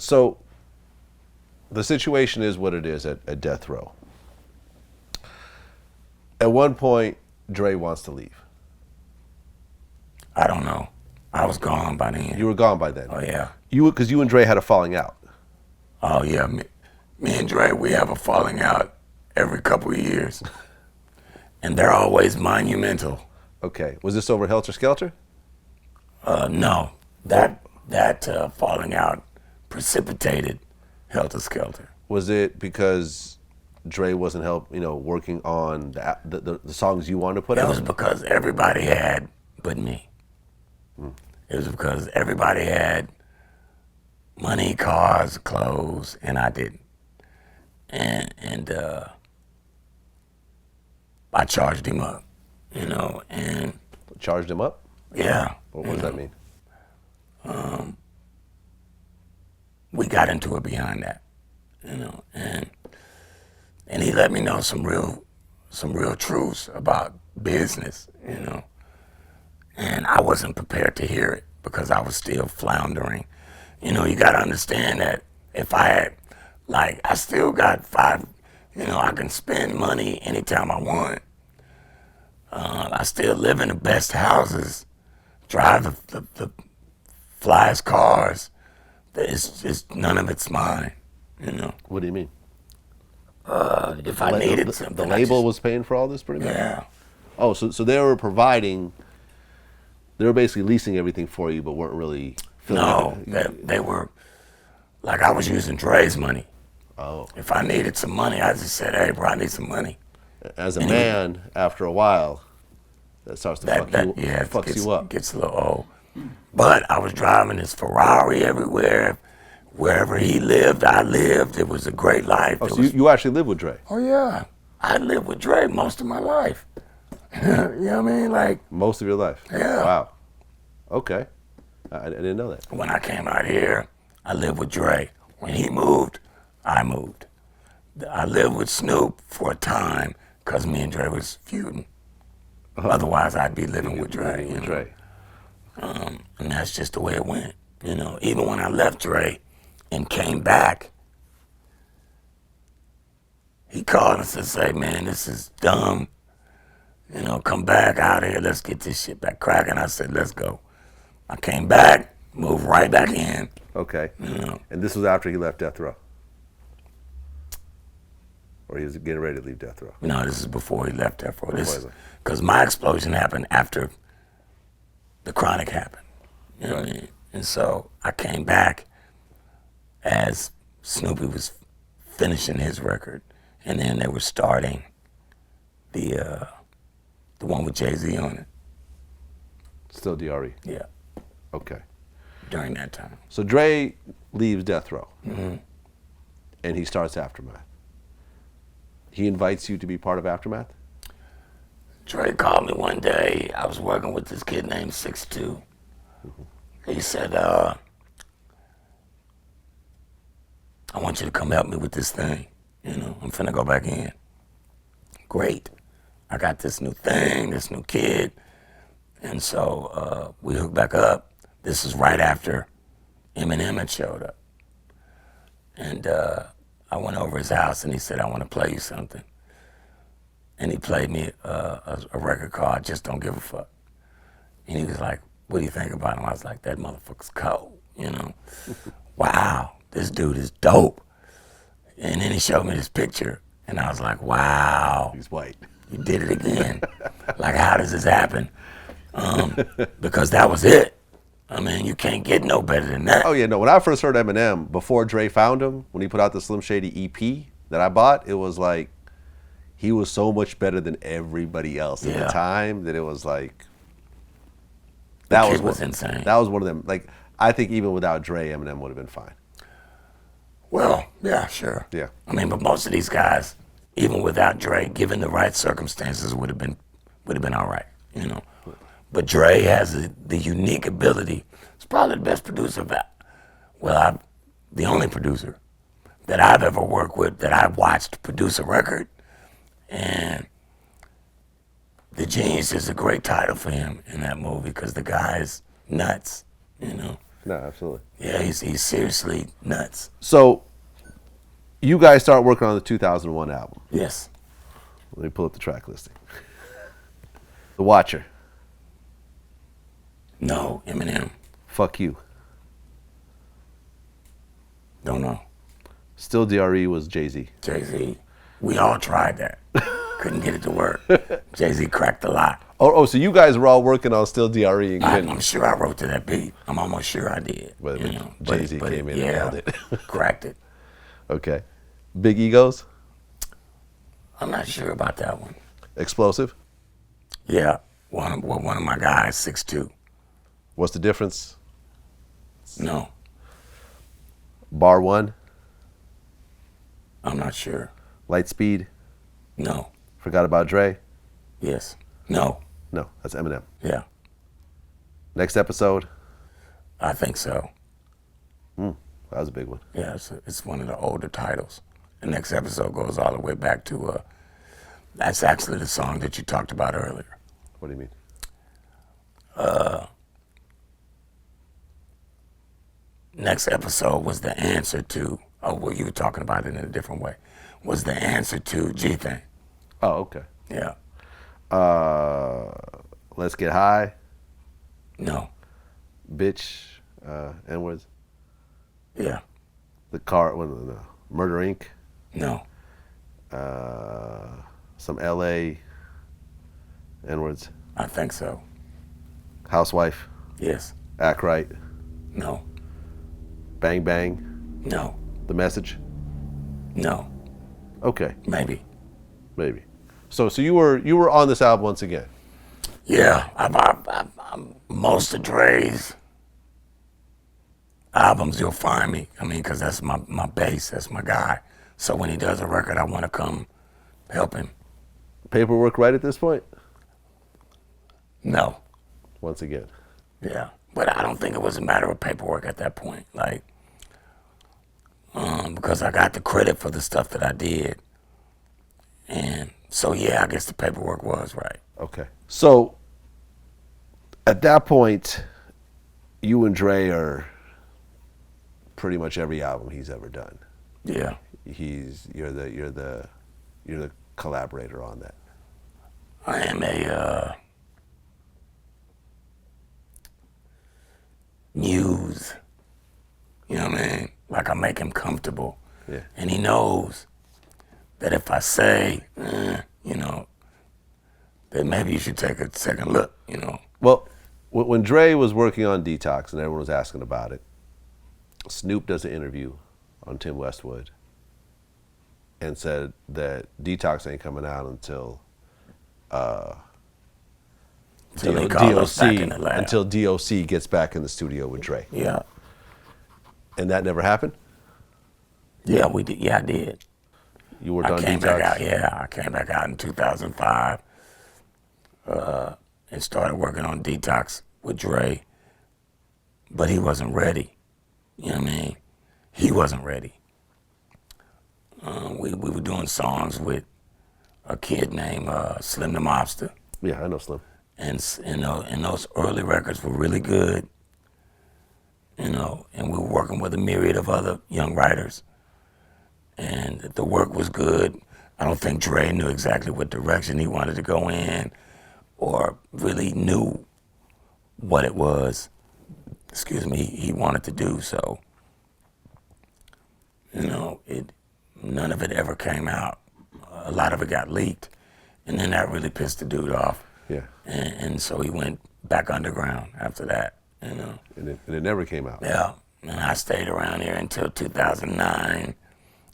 So the situation is what it is at Death Row. At one point, Dre wants to leave. I don't know. I was gone by then. You were gone by then. Oh, yeah. Because you and Dre had a falling out. Oh, yeah. Me and Dre, we have a falling out every couple of years. And they're always monumental. Okay. Was this over Helter Skelter? No. That falling out precipitated Helter Skelter. Was it because Dre wasn't working on the songs you wanted to put out? It was because everybody had but me. It was because everybody had money, cars, clothes, and I didn't. And I charged him up, and Charged him up? yeah. What does that mean? We got into it behind that, and he let me know some real truths about business, and I wasn't prepared to hear it because I was still floundering. You got to understand that if I had, I still got I can spend money anytime I want. I still live in the best houses, drive the flyest cars. It's none of it's mine, What do you mean? If I needed something, the label was paying for all this, pretty much. Yeah. Oh, so they were providing. They were basically leasing everything for you, but weren't really. No, they were. I was using Dre's money. Oh. If I needed some money, I just said, "Hey, bro, I need some money." As a man, after a while, that starts to fucks you up. Gets a little old. But I was driving this Ferrari everywhere. Wherever he lived, I lived. It was a great life. Oh, so you actually lived with Dre? Oh, yeah. I lived with Dre most of my life. You know what I mean? Most of your life? Yeah. Wow. Okay. I didn't know that. When I came out here, I lived with Dre. When he moved, I moved. I lived with Snoop for a time because me and Dre was feuding. Otherwise, I'd be living with Dre. And that's just the way it went. Even when I left Dre and came back, he called us and said, "Man, this is dumb. Come back out here. Let's get this shit back cracking." I said, "Let's go." I came back, moved right back in. Okay. And this was after he left Death Row? Or he was getting ready to leave Death Row? No, this is before he left Death Row. Because my explosion happened after the Chronic happened. You know what I mean? And so I came back as Snoopy was finishing his record, and then they were starting the one with Jay-Z on it. Still D.R.E.? Yeah. Okay. During that time. So Dre leaves Death Row, and he starts Aftermath. He invites you to be part of Aftermath? Dre called me one day. I was working with this kid named 6'2". He said, "I want you to come help me with this thing. I'm finna go back in." Great. I got this new thing, this new kid. And so we hooked back up. This is right after Eminem had showed up. And I went over his house and he said, "I want to play you something." And he played me a record called "Just Don't Give a Fuck." And he was like, "What do you think about him?" I was like, "That motherfucker's cold, Wow, this dude is dope." And then he showed me this picture, and I was like, "Wow." He's white. You did it again. How does this happen? Because that was it. I mean, you can't get no better than that. Oh, yeah, no. When I first heard Eminem, before Dre found him, when he put out the Slim Shady EP that I bought, it was like, he was so much better than everybody else at the time that it was like, that was insane. That was one of them. I think even without Dre, Eminem would have been fine. Well, yeah, sure. Yeah. I mean, but most of these guys, even without Dre, given the right circumstances, would have been all right, But Dre has the unique ability. He's probably the best producer the only producer that I've ever worked with that I've watched produce a record. And The Genius is a great title for him in that movie because the guy is nuts, No, absolutely. Yeah, he's seriously nuts. So, you guys start working on the 2001 album. Yes. Let me pull up the track listing. The Watcher. No, Eminem. Fuck You. Don't know. Still DRE was Jay-Z. Jay-Z. We all tried that. Couldn't get it to work. Jay-Z cracked a lot. Oh, so you guys were all working on Still DRE and couldn't. I'm sure I wrote to that beat. I'm almost sure I did. But Jay-Z came in and nailed it. Cracked it. Okay. Big Egos. I'm not sure about that one. Explosive. Yeah, one of my guys, 6'2". What's the difference? No, Bar One. I'm not sure. Lightspeed. No. Forgot About Dre. Yes. No. No, that's Eminem. Yeah, Next episode. I think so. That was a big one. Yeah, it's one of the older titles. The next episode goes all the way back to, that's actually the song that you talked about earlier. What do you mean? Next episode was the answer to, well, you were talking about it in a different way, was the answer to G-Thing. Oh, okay. Yeah. Let's Get High. No. Bitch. N-words. Yeah. The Car. No. Murder Inc. No. Some L.A. N-words. I think so. Housewife. Yes. Act Right. No. Bang Bang. No. The Message. No. Okay. Maybe. Maybe. So you were on this album once again. Yeah. I'm most of Dre's albums, you'll find me. I mean, because that's my bass. That's my guy. So when he does a record, I want to come help him. Paperwork right at this point? No. Once again. Yeah. But I don't think it was a matter of paperwork at that point. Like, because I got the credit for the stuff that I did. And so, yeah, I guess the paperwork was right. Okay. So at that point, you and Dre are pretty much every album he's ever done. Yeah. You're the collaborator on that. I am a muse. You know what I mean? Like, I make him comfortable. Yeah. And he knows that if I say, you know, that maybe you should take a second look, you know. Well, when Dre was working on Detox and everyone was asking about it, Snoop does an interview on Tim Westwood and said that Detox ain't coming out until They call us back in the lab. until D.O.C. gets back in the studio with Dre. Yeah. And that never happened? Yeah, we did. Yeah, I did. You worked I on came Detox? back out. Yeah, I came back out in 2005 and started working on Detox with Dre. But he wasn't ready. You know what I mean? He wasn't ready. We were doing songs with a kid named Slim the Mobster. Yeah, I know Slim. And those early records were really good. You know, and we were working with a myriad of other young writers. And the work was good. I don't think Dre knew exactly what direction he wanted to go in or really knew what it was, he wanted to do. So, you know, none of it ever came out. A lot of it got leaked. And then that really pissed the dude off. Yeah. And so he went back underground after that, you know. And it never came out. Yeah. And I stayed around here until 2009.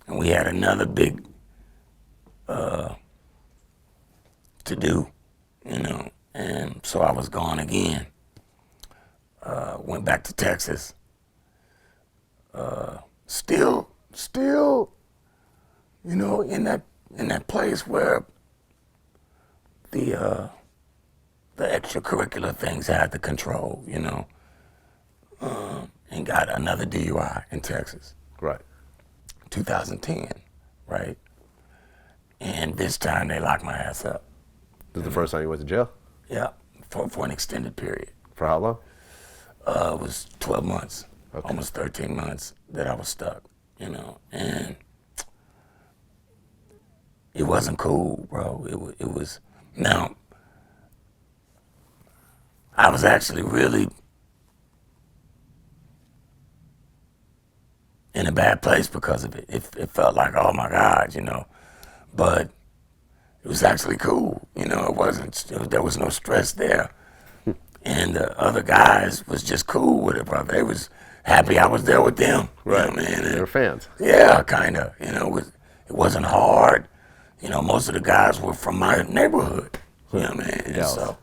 And we had another big to do, you know. And so I was gone again. Went back to Texas. Still, you know, in that place where the extracurricular things had the control, you know, and got another DUI in Texas. Right. 2010, right? And this time they locked my ass up. This is the first time you went to jail? Yeah, for an extended period. For how long? It was 12 months, almost 13 months that I was stuck, you know, and it wasn't cool, bro. It was, now, I was actually really in a bad place because of it. It felt like, oh my God, you know, but it was actually cool, you know. There was no stress there. And the other guys was just cool with it, bro. They was happy I was there with them. Right. You know, man. They were fans. Yeah, kind of. You know, it wasn't hard. You know, most of the guys were from my neighborhood. You know what I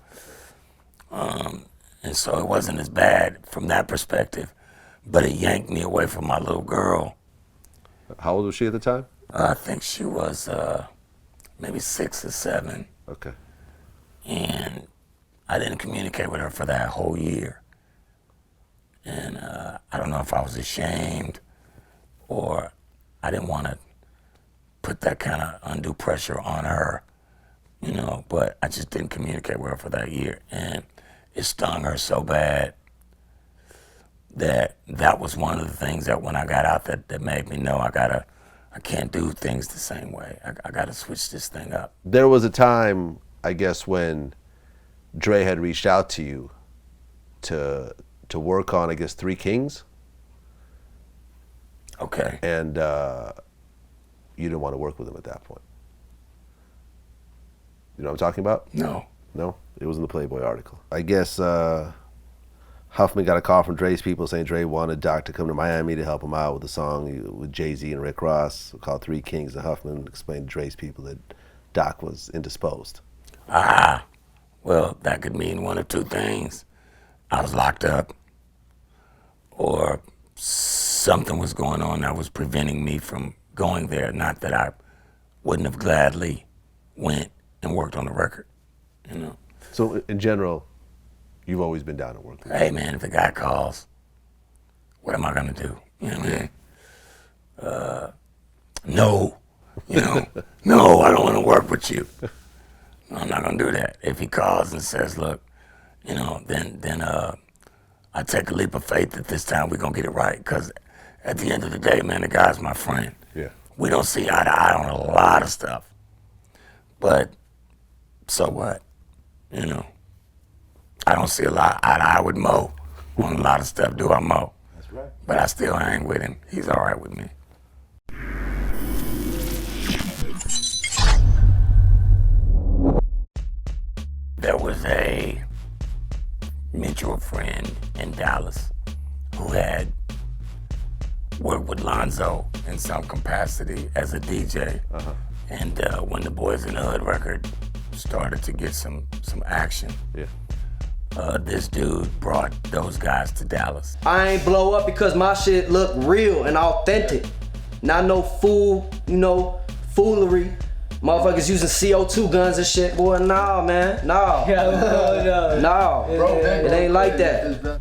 mean? And so it wasn't as bad from that perspective, but it yanked me away from my little girl. How old was she at the time? I think she was maybe 6 or 7. Okay. And I didn't communicate with her for that whole year. And I don't know if I was ashamed or I didn't want to put that kind of undue pressure on her, you know, but I just didn't communicate with her for that year. And it stung her so bad that was one of the things that when I got out that made me know I can't do things the same way. I got to switch this thing up. There was a time, I guess, when Dre had reached out to you to work on, I guess, 3 Kings. Okay. And you didn't want to work with him at that point. You know what I'm talking about? No. No? It was in the Playboy article. I guess Huffman got a call from Dre's people saying Dre wanted Doc to come to Miami to help him out with a song with Jay-Z and Rick Ross called 3 Kings. And Huffman explained to Dre's people that Doc was indisposed. Well, that could mean one of 2 things. I was locked up, or something was going on that was preventing me from going there. Not that I wouldn't have gladly went and worked on the record, you know. So in general, you've always been down to work with him. Hey man, if a guy calls, what am I gonna do? You know what I mean? No, you know, no, I don't want to work with you. I'm not gonna do that. If he calls and says, look, you know, then I take a leap of faith that this time we're gonna get it right. Because at the end of the day, man, the guy's my friend. Yeah. We don't see eye to eye on a lot of stuff. But so what? You know, I don't see eye to eye with Mo on a lot of stuff. Do I, Mo? That's right. But I still hang with him. He's all right with me. There was a mutual friend in Dallas who had worked with Lonzo in some capacity as a DJ. And when the Boys in the Hood record started to get some action, this dude brought those guys to Dallas. I ain't blow up because my shit look real and authentic. Not no foolery. Motherfuckers using CO2 guns and shit, boy. Nah, man. Nah. Nah. It ain't like that.